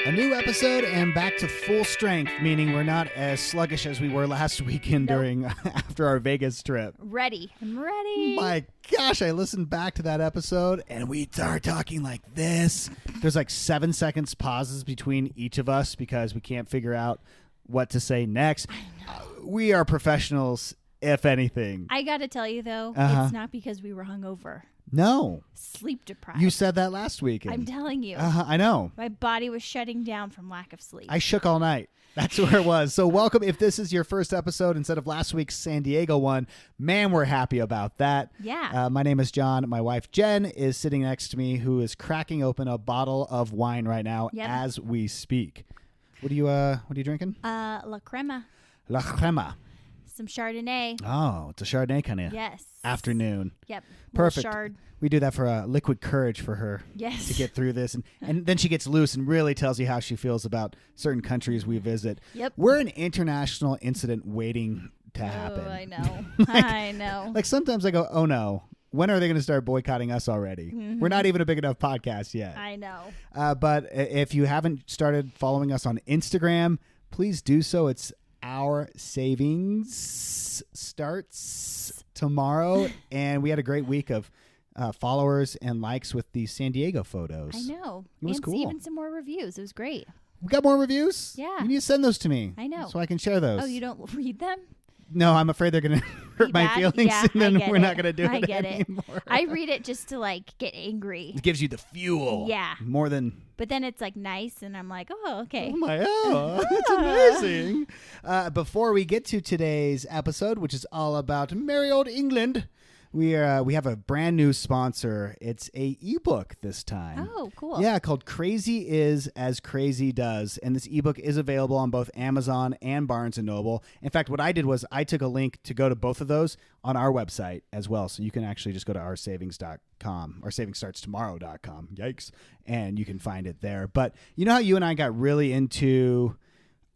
A new episode and back to full strength, meaning we're not as sluggish as we were last weekend after our Vegas trip. Ready. I'm ready. My gosh, I listened back to that episode and we start talking like this. There's like 7 seconds pauses between each of us because we can't figure out what to say next. We are professionals, if anything. I got to tell you, though, it's not because we were hungover. No. Sleep deprived. You said that last weekend. I'm telling you. I know. My body was shutting down from lack of sleep. I shook all night. That's where it was. So welcome. If this is your first episode instead of last week's San Diego one, man, we're happy about that. Yeah. My name is John. My wife, Jen, is sitting next to me, who is cracking open a bottle of wine right now as we speak. What are you drinking? La Crema. La Crema. Some Chardonnay. Oh, it's a Chardonnay kind of afternoon. Yep. Perfect. Chard. We do that for liquid courage for her to get through this. And then she gets loose and really tells you how she feels about certain countries we visit. Yep. We're an international incident waiting to happen. Oh, I know. I know. Like sometimes I go, oh no, when are they going to start boycotting us already? Mm-hmm. We're not even a big enough podcast yet. I know. But if you haven't started following us on Instagram, please do so. It's Our Savings starts tomorrow. And we had a great week of followers and likes with the San Diego photos. I know. It was cool. Even some more reviews. It was great. We got more reviews? Yeah. You need to send those to me. I know. So I can share those. Oh, you don't read them? No, I'm afraid they're going to hurt my feelings, yeah, and then we're not going to do it anymore. I read it just to, get angry. It gives you the fuel. Yeah. More than... But then it's, nice, and I'm like, oh, okay. It's amazing. Before we get to today's episode, which is all about merry old England, we have a brand new sponsor. It's a ebook this time. Oh, cool. Yeah, called Crazy Is As Crazy Does. And this ebook is available on both Amazon and Barnes & Noble. In fact, what I did was I took a link to go to both of those on our website as well. So you can actually just go to oursavings.com or savingstartstomorrow.com. Yikes. And you can find it there. But you know how you and I got really into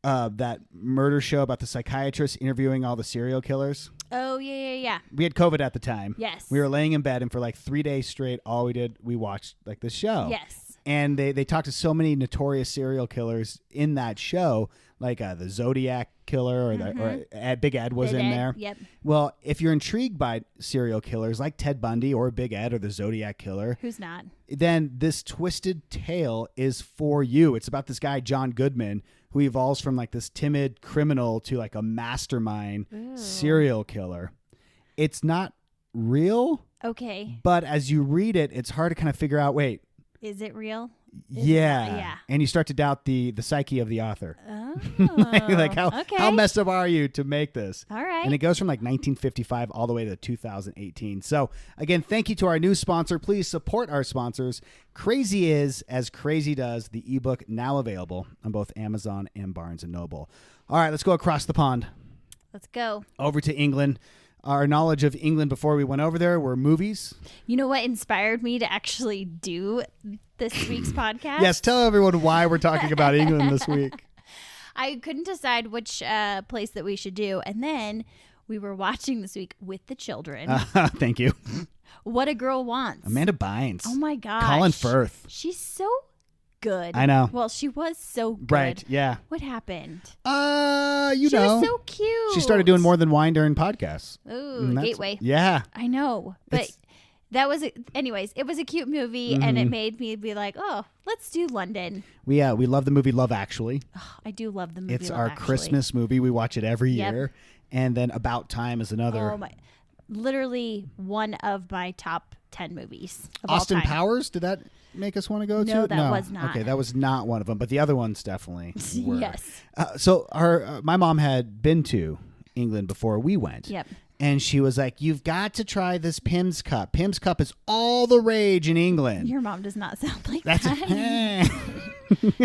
that murder show about the psychiatrist interviewing all the serial killers? Oh, yeah. We had COVID at the time. Yes. We were laying in bed, and for 3 days straight, all we did, we watched this show. Yes. And they talked to so many notorious serial killers in that show, like the Zodiac killer or Big Ed was in there. Yep. Well, if you're intrigued by serial killers like Ted Bundy or Big Ed or the Zodiac killer, who's not? Then this twisted tale is for you. It's about this guy, John Goodman, who evolves from this timid criminal to a mastermind serial killer. It's not real. Okay. But as you read it, it's hard to kind of figure out, wait. Is it real? Yeah. And you start to doubt the psyche of the author. Oh. How messed up are you to make this? All right. And it goes from 1955 all the way to 2018. So again, thank you to our new sponsor. Please support our sponsors. Crazy Is As Crazy Does, the ebook now available on both Amazon and Barnes & Noble. All right, let's go across the pond. Let's go. Over to England. Our knowledge of England before we went over there were movies. You know what inspired me to actually do this week's podcast? Yes, tell everyone why we're talking about England this week. I couldn't decide which place that we should do. And then we were watching this week with the children. Thank you. What a Girl Wants. Amanda Bynes. Oh, my gosh. Colin Firth. She's so good. I know. Well, she was so good. Right, yeah. What happened? She was so cute. She started doing more than wine during podcasts. Ooh, Gateway. Yeah. I know. But that was, anyways, it was a cute movie, and it made me be like, oh, let's do London. We love the movie Love Actually. Oh, I do love the movie It's Love our Actually. Christmas movie. We watch it every year. And then About Time is another. Oh, my. Literally one of my top 10 movies of Austin all time. Powers, did that make us want to go to? No, that was not. Okay, that was not one of them, but the other ones definitely were. Yes. So my mom had been to England before we went. Yep. And she was like, you've got to try this Pimm's Cup. Pimm's Cup is all the rage in England. Your mom does not sound like That's that.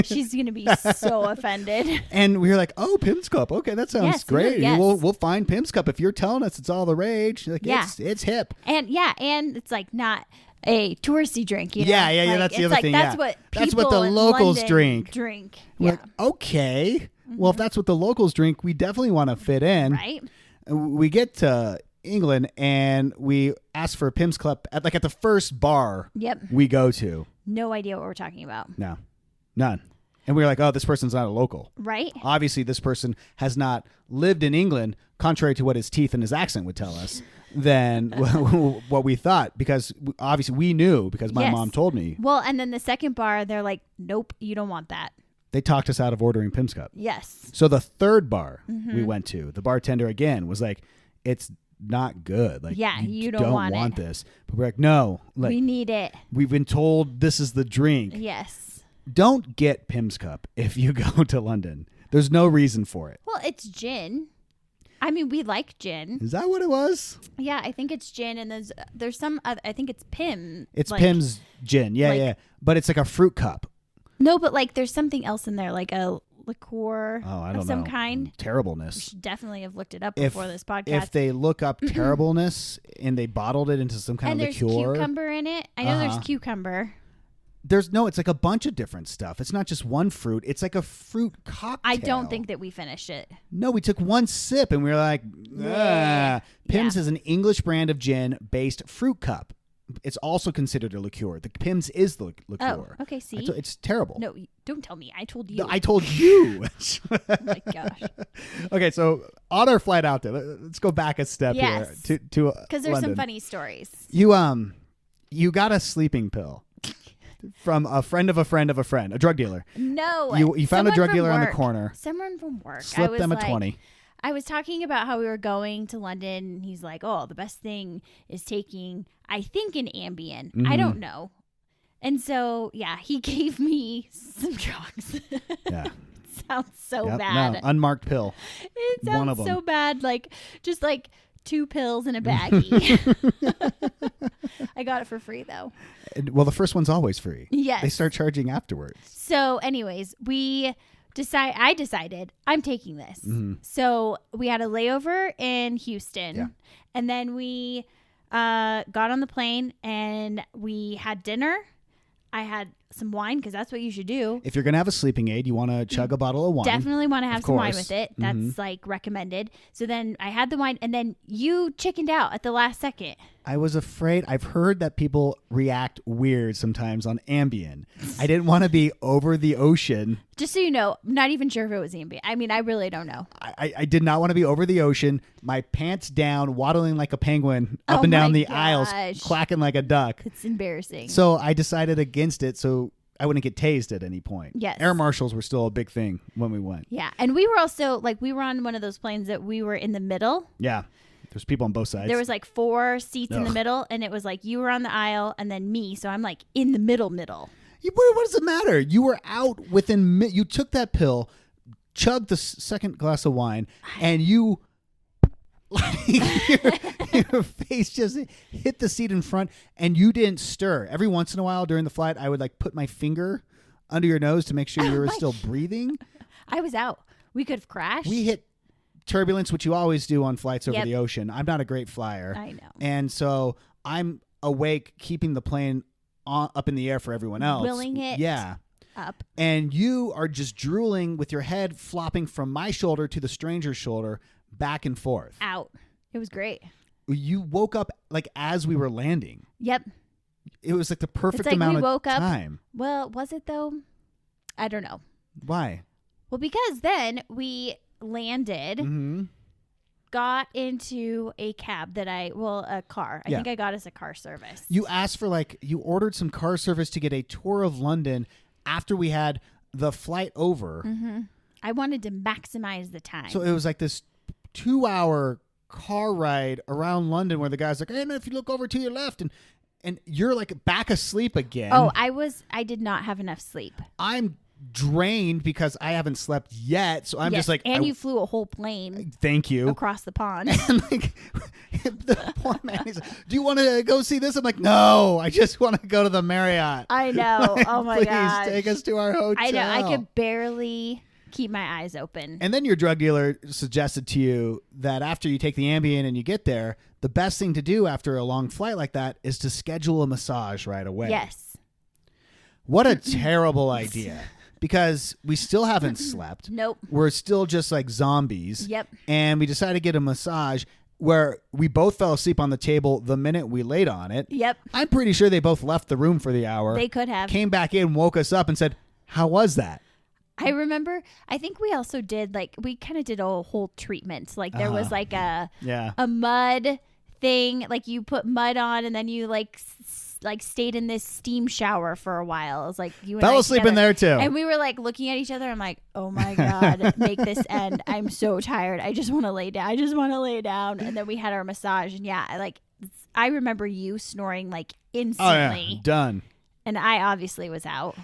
She's going to be so offended. And we were like, oh, Pimm's Cup. Okay, that sounds great. Yes. We'll find Pimm's Cup. If you're telling us it's all the rage, it's hip. And it's not a touristy drink, you know? Yeah, that's the other thing. That's what that's what the locals London drink. Yeah. Like, okay. Well, if that's what the locals drink, we definitely want to fit in. Right. We get to England and we ask for a Pimm's Cup at the first bar we go to. No idea what we're talking about. No. None. And we were like, oh, this person's not a local. Right. Obviously, this person has not lived in England, contrary to what his teeth and his accent would tell us, than what we thought. Because obviously we knew because my mom told me. Well, and then the second bar, they're like, nope, you don't want that. They talked us out of ordering Pimm's Cup. Yes. So the third bar we went to, the bartender again was like, it's not good. Like, you don't want this. But we're like, no. Like, we need it. We've been told this is the drink. Yes. Don't get Pimm's Cup if you go to London. There's no reason for it. Well, it's gin. I mean, we like gin. Is that what it was? Yeah, I think it's gin, and there's some other, I think it's Pimm. It's like, Pimm's gin. Yeah, yeah. But it's like a fruit cup. No, but like there's something else in there, like a liqueur of some kind. Terribleness. We should definitely have looked it up before this podcast. If they look up terribleness and they bottled it into some kind of liqueur. And there's cucumber in it. I know there's cucumber. It's like a bunch of different stuff. It's not just one fruit. It's like a fruit cocktail. I don't think that we finished it. No, we took one sip and we were like, Pimm's is an English brand of gin-based fruit cup. It's also considered a liqueur. The Pimm's is the liqueur. Oh, okay, see? It's terrible. No, don't tell me. I told you. No, I told you. Oh my gosh. Okay, so on our flight out there, let's go back a step here to because there's some funny stories. You got a sleeping pill. From a friend of a friend of a friend, a drug dealer. No. You found a drug dealer on the corner. Someone from work. Slipped them a 20. I was talking about how we were going to London, and he's like, oh, the best thing is taking, I think, an Ambien. I don't know. And so, yeah, he gave me some drugs. Yeah. It sounds so bad. No, unmarked pill. It sounds so bad. Like, just like 2 pills in a baggie. I got it for free, though. Well, the first one's always free. Yes. They start charging afterwards. So anyways, I decided I'm taking this. So we had a layover in Houston, and then we got on the plane and we had dinner. I had some wine because that's what you should do. If you're going to have a sleeping aid, you want to chug a bottle of wine. Definitely want to have some wine with it. That's like recommended. So then I had the wine, and then you chickened out at the last second. I was afraid. I've heard that people react weird sometimes on Ambien. I didn't want to be over the ocean. Just so you know, I'm not even sure if it was Ambien. I mean, I really don't know. I did not want to be over the ocean, my pants down, waddling like a penguin up and down the aisles, quacking like a duck. It's embarrassing. So I decided against it so I wouldn't get tased at any point. Yes. Air marshals were still a big thing when we went. Yeah. And we were also, like, we were on one of those planes that we were in the middle. Yeah. There's people on both sides. There was like 4 seats in the middle, and it was like you were on the aisle and then me. So I'm like in the middle. What does it matter? You were out within, you took that pill, chugged the second glass of wine, and you, like, your face just hit the seat in front, and you didn't stir. Every once in a while during the flight, I would like put my finger under your nose to make sure you were still breathing. I was out. We could have crashed. We hit turbulence, which you always do on flights over the ocean. I'm not a great flyer. I know. And so I'm awake, keeping the plane up in the air for everyone else. Willing it up. And you are just drooling with your head flopping from my shoulder to the stranger's shoulder, back and forth. Out. It was great. You woke up like as we were landing. Yep. It was like the perfect amount of time. Well, was it though? I don't know. Why? Well, because then we landed, got into a cab a car. I think I got us a car service. You asked for you ordered some car service to get a tour of London after we had the flight over. I wanted to maximize the time. So it was like this 2-hour car ride around London where the guy's like, hey, if you look over to your left and you're like back asleep again. Oh, I did not have enough sleep. I'm drained because I haven't slept yet, so I'm just like, and you flew a whole plane. Thank you. Across the pond. And the poor man is like, do you want to go see this? I'm like, no, I just want to go to the Marriott. I know. Oh my god! Please take us to our hotel. I know. I could barely keep my eyes open. And then your drug dealer suggested to you that after you take the Ambien and you get there, the best thing to do after a long flight like that is to schedule a massage right away. Yes. What a terrible idea. Because we still haven't slept. Nope. We're still just like zombies. Yep. And we decided to get a massage where we both fell asleep on the table the minute we laid on it. Yep. I'm pretty sure they both left the room for the hour. They could have. Came back in, woke us up and said, how was that? I remember, I think we also did we kind of did a whole treatment. Like there was like a mud thing, like you put mud on and then you like stayed in this steam shower for a while. It was like you and fell asleep in there too. And we were like looking at each other. I'm like, oh my God, make this end. I'm so tired. I just want to lay down. And then we had our massage and I remember you snoring like instantly. Oh yeah, done. And I obviously was out.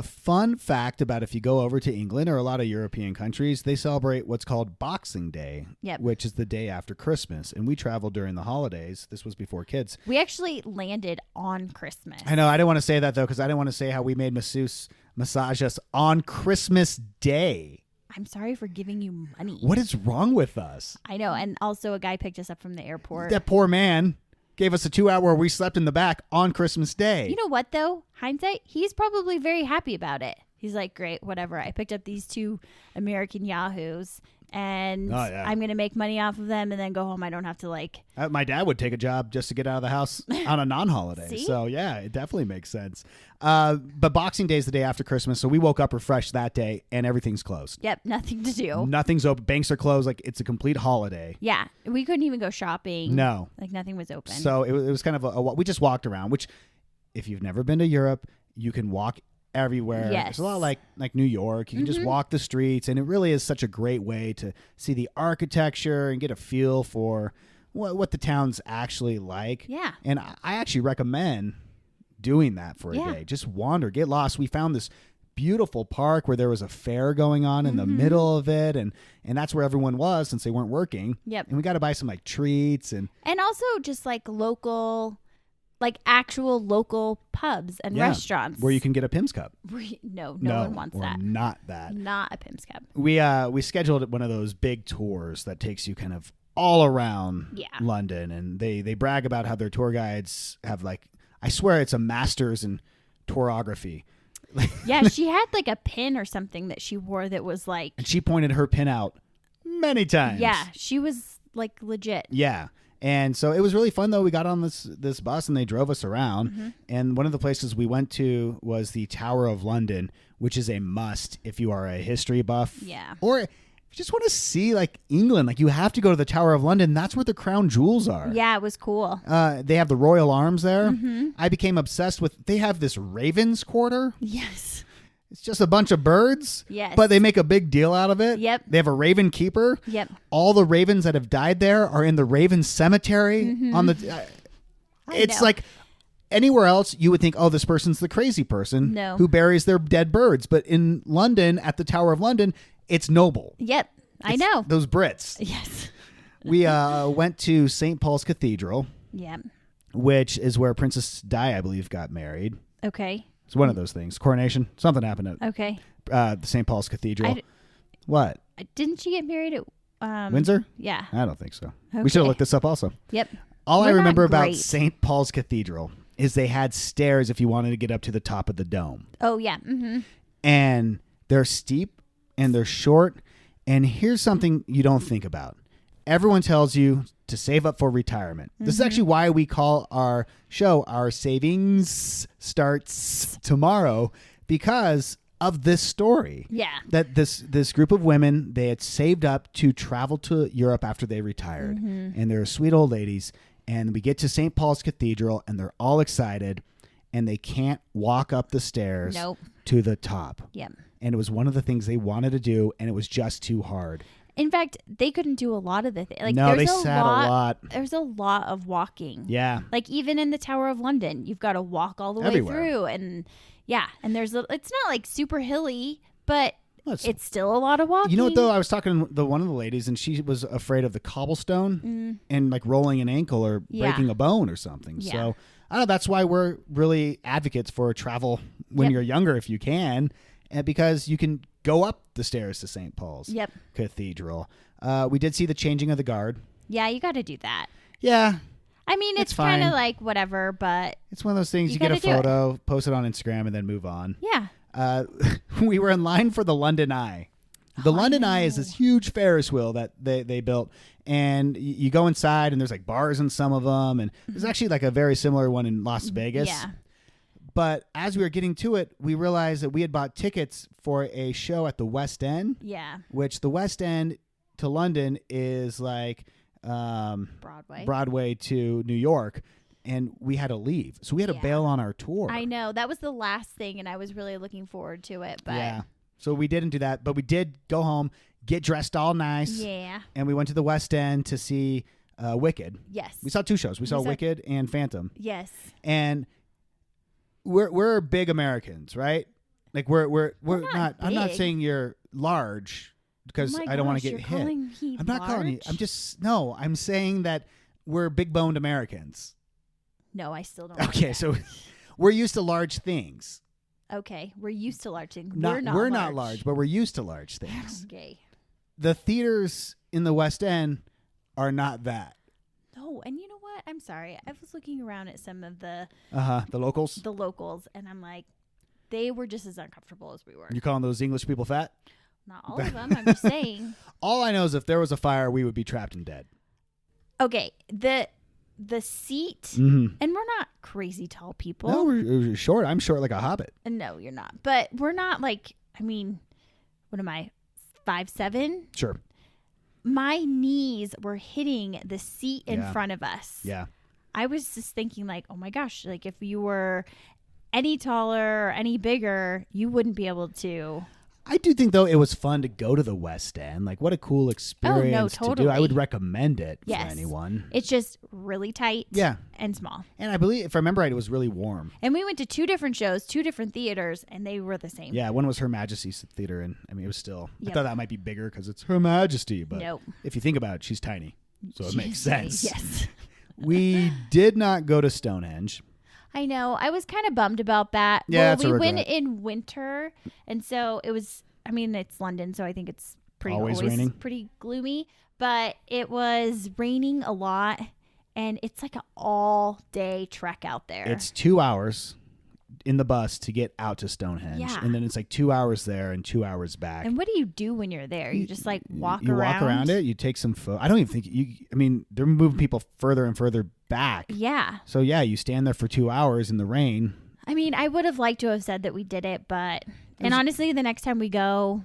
Fun fact about if you go over to England or a lot of European countries, they celebrate what's called Boxing Day, which is the day after Christmas. And we traveled during the holidays. This was before kids. We actually landed on Christmas. I know. I didn't want to say that, though, because I didn't want to say how we made masseuse massage us on Christmas Day. I'm sorry for giving you money. What is wrong with us? I know. And also a guy picked us up from the airport. That poor man gave us a 2 hour where we slept in the back on Christmas Day. You know what, though? Hindsight, he's probably very happy about it. He's like, great, whatever. I picked up these 2 American yahoos, and I'm going to make money off of them and then go home. I don't have to my dad would take a job just to get out of the house on a non-holiday. So, yeah, it definitely makes sense. But Boxing Day is the day after Christmas, so we woke up refreshed that day, and everything's closed. Yep, nothing to do. Nothing's open. Banks are closed. It's a complete holiday. Yeah, we couldn't even go shopping. No. Nothing was open. So it was kind of we just walked around, which if you've never been to Europe, you can walk everywhere. Yes. It's a lot like New York. You can just walk the streets, and it really is such a great way to see the architecture and get a feel for what the town's actually like. Yeah. And I actually recommend doing that for a day. Just wander, get lost. We found this beautiful park where there was a fair going on in the middle of it, and that's where everyone was since they weren't working. Yep. And we got to buy some treats and also just local, actual local pubs and restaurants where you can get a Pimm's cup. No one wants that. Not that. Not a Pimm's cup. We scheduled one of those big tours that takes you kind of all around London, and they brag about how their tour guides have I swear it's a master's in tourography. Yeah, she had a pin or something that she wore that was and she pointed her pin out many times. Yeah, she was legit. Yeah. And so it was really fun, though. We got on this bus and they drove us around. And one of the places we went to was the Tower of London, which is a must if you are a history buff. Yeah. Or if you just want to see England, you have to go to the Tower of London. That's where the crown jewels are. Yeah, it was cool. They have the royal arms there. I became obsessed with, they have this Ravens Quarter. Yes. It's just a bunch of birds. Yes. But they make a big deal out of it. Yep. They have a raven keeper. Yep. All the ravens that have died there are in the Raven Cemetery on the it's anywhere else you would think, oh, this person's the crazy person who buries their dead birds. But in London, at the Tower of London, it's noble. Yep. I know. Those Brits. Yes. We went to St. Paul's Cathedral. Yeah. Which is where Princess Di, I believe, got married. Okay. It's one of those things. Coronation. Something happened at the St. Paul's Cathedral. What? Didn't she get married at Windsor? Yeah. I don't think so. Okay. We should have looked this up also. Yep. All I remember about St. Paul's Cathedral is they had stairs if you wanted to get up to the top of the dome. Oh, yeah. And they're steep and they're short. And here's something you don't think about. Everyone tells you to save up for retirement. This is actually why we call our show Our Savings Starts Tomorrow, because of this story. Yeah. That this group of women, they had saved up to travel to Europe after they retired. And they're sweet old ladies. And we get to St. Paul's Cathedral and they're all excited and they can't walk up the stairs to the top. Yep. And it was one of the things they wanted to do, and it was just too hard. In fact, they couldn't do a lot of the things. No, they sat a lot. There's a lot of walking. Yeah. Even in the Tower of London, you've got to walk all the way through. And and it's not super hilly, but it's still a lot of walking. You know what, though? I was talking to one of the ladies, and she was afraid of the cobblestone and rolling an ankle or breaking a bone or something. Yeah. So, I don't know. That's why we're really advocates for travel when you're younger, if you can. Because you can go up the stairs to St. Paul's Cathedral. We did see the changing of the guard. Yeah, you got to do that. Yeah. I mean, it's kind of whatever, but it's one of those things you get a photo, post it on Instagram, and then move on. Yeah. We were in line for the London Eye. The London Eye is this huge Ferris wheel that they built. And you go inside, and there's bars in some of them. And there's actually a very similar one in Las Vegas. Yeah. But as we were getting to it, we realized that we had bought tickets for a show at the West End. Yeah. Which the West End to London is like Broadway to New York. And we had to leave. So we had to bail on our tour. I know. That was the last thing, and I was really looking forward to it. But yeah. So we didn't do that. But we did go home, get dressed all nice. Yeah. And we went to the West End to see Wicked. Yes. We saw 2 shows. We saw Wicked and Phantom. Yes. And we're big Americans, right? Like we're not I'm not saying you're large because I don't want to get hit. I'm not calling you. I'm saying that we're big boned Americans. No, I still don't. Okay, so we're used to large things. Okay, we're used to large things. We're not large, but we're used to large things. Okay. The theaters in the West End are not that. No, and you know what? I'm sorry. I was looking around at some of the locals. The locals, and I'm like, they were just as uncomfortable as we were. You calling those English people fat? Not all of them. I'm just saying. All I know is if there was a fire, we would be trapped and dead. Okay, the seat, mm-hmm. and we're not crazy tall people. No, we're short. I'm short like a hobbit. No, you're not. But we're not like, I mean, what am I, 5'7"? Sure. My knees were hitting the seat in front of us. Yeah. I was just thinking like, oh my gosh, like if you were any taller or any bigger, you wouldn't be able to. I do think, though, it was fun to go to the West End. Like, what a cool experience to do. I would recommend it for anyone. It's just really tight and small. And I believe, if I remember right, it was really warm. And we went to 2 different shows, 2 different theaters, and they were the same. Yeah, one was Her Majesty's Theater, and I mean, it was still, I thought that might be bigger because it's Her Majesty, but if you think about it, she's tiny. So it makes sense. Yes. We did not go to Stonehenge. I know. I was kind of bummed about that. Yeah, well, we went in winter, and so it was, I mean, it's London, so I think it's always raining. Pretty gloomy, but it was raining a lot, and it's like an all-day trek out there. It's 2 hours in the bus to get out to Stonehenge, and then it's like 2 hours there and 2 hours back. And what do you do when you're there? You just like walk around? You walk around it. You take some photos. I don't even think I mean, they're moving people further and further back. Yeah. So yeah, you stand there for 2 hours in the rain. I mean, I would have liked to have said that we did it, but honestly, the next time we go,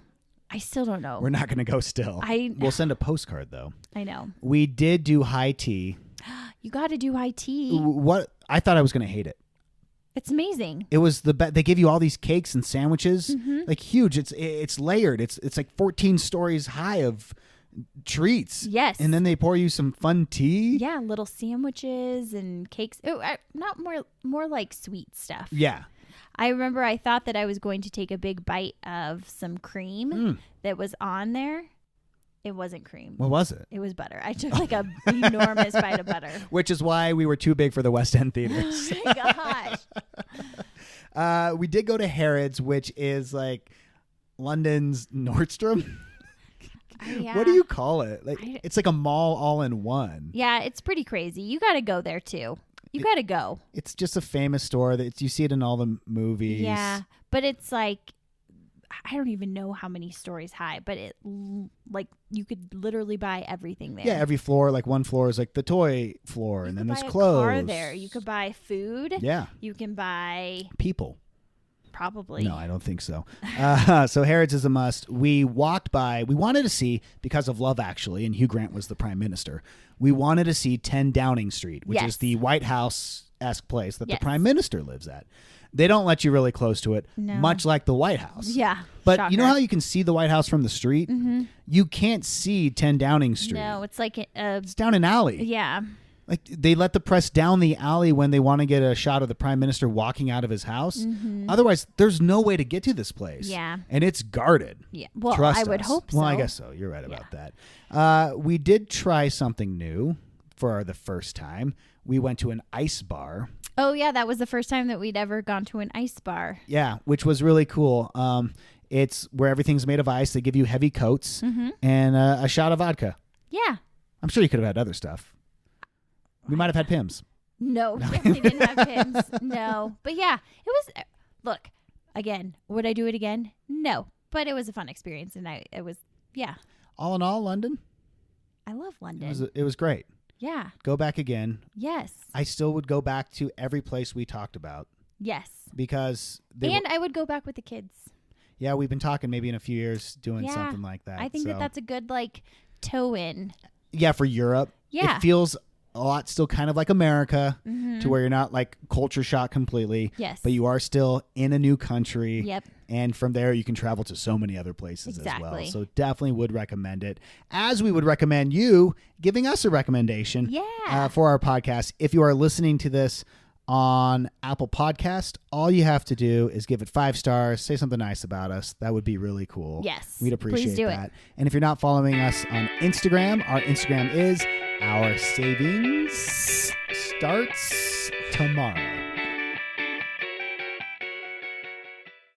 I still don't know. We're not going to go still. We'll send a postcard though. I know. We did do high tea. You got to do high tea. What? I thought I was going to hate it. It's amazing. It was they give you all these cakes and sandwiches, like huge. It's layered. It's like 14 stories high of treats. Yes. And then they pour you some fun tea. Yeah, little sandwiches and cakes. Oh, not more like sweet stuff. Yeah. I remember I thought that I was going to take a big bite of some cream that was on there. It wasn't cream. What was it? It was butter. I took like a enormous bite of butter. Which is why we were too big for the West End theaters. Oh my gosh. We did go to Harrods, which is like London's Nordstrom. Yeah. What do you call it? Like it's like a mall all in one. Yeah, it's pretty crazy. You got to go there too. You got to go. It's just a famous store that you see it in all the movies. Yeah, but it's like I don't even know how many stories high, but it like you could literally buy everything there. Yeah, every floor, like one floor is like the toy floor, and then there's clothes. Car there. You could buy food. Yeah. You can buy people. Probably. No, I don't think so. So Harrods is a must. We walked by. We wanted to see, because of Love Actually, and Hugh Grant was the prime minister, we wanted to see 10 Downing Street, which is the White House-esque place that the prime minister lives at. They don't let you really close to it, much like the White House. Yeah. But shocker. You know how you can see the White House from the street? Mm-hmm. You can't see 10 Downing Street. No, it's like it's down an alley. Yeah. Like they let the press down the alley when they want to get a shot of the prime minister walking out of his house. Mm-hmm. Otherwise, there's no way to get to this place. Yeah. And it's guarded. Yeah. Well, Trust I would us. hope so. Well, I guess so. You're right about that. We did try something new for the first time. We went to an ice bar. Oh, yeah. That was the first time that we'd ever gone to an ice bar. Yeah, which was really cool. It's where everything's made of ice. They give you heavy coats and a shot of vodka. Yeah. I'm sure you could have had other stuff. We might have had Pimm's. No, definitely didn't have Pimm's. No. But yeah, it was, look, again, would I do it again? No. But it was a fun experience. And it was, yeah. All in all, London? I love London. It was great. Yeah. Go back again. Yes. I still would go back to every place we talked about. Yes. Because I would go back with the kids. Yeah, we've been talking maybe in a few years doing something like that. I think that's a good like toe in. Yeah, for Europe. Yeah. It feels a lot still kind of like America to where you're not like culture shock completely. Yes. But you are still in a new country. Yep. And from there you can travel to so many other places as well. So definitely would recommend it. As we would recommend you giving us a recommendation for our podcast. If you are listening to this on Apple Podcast, all you have to do is give it 5 stars, say something nice about us. That would be really cool. Yes. We'd appreciate please do that. it. And if you're not following us on Instagram, our Instagram is Our Savings Starts Tomorrow.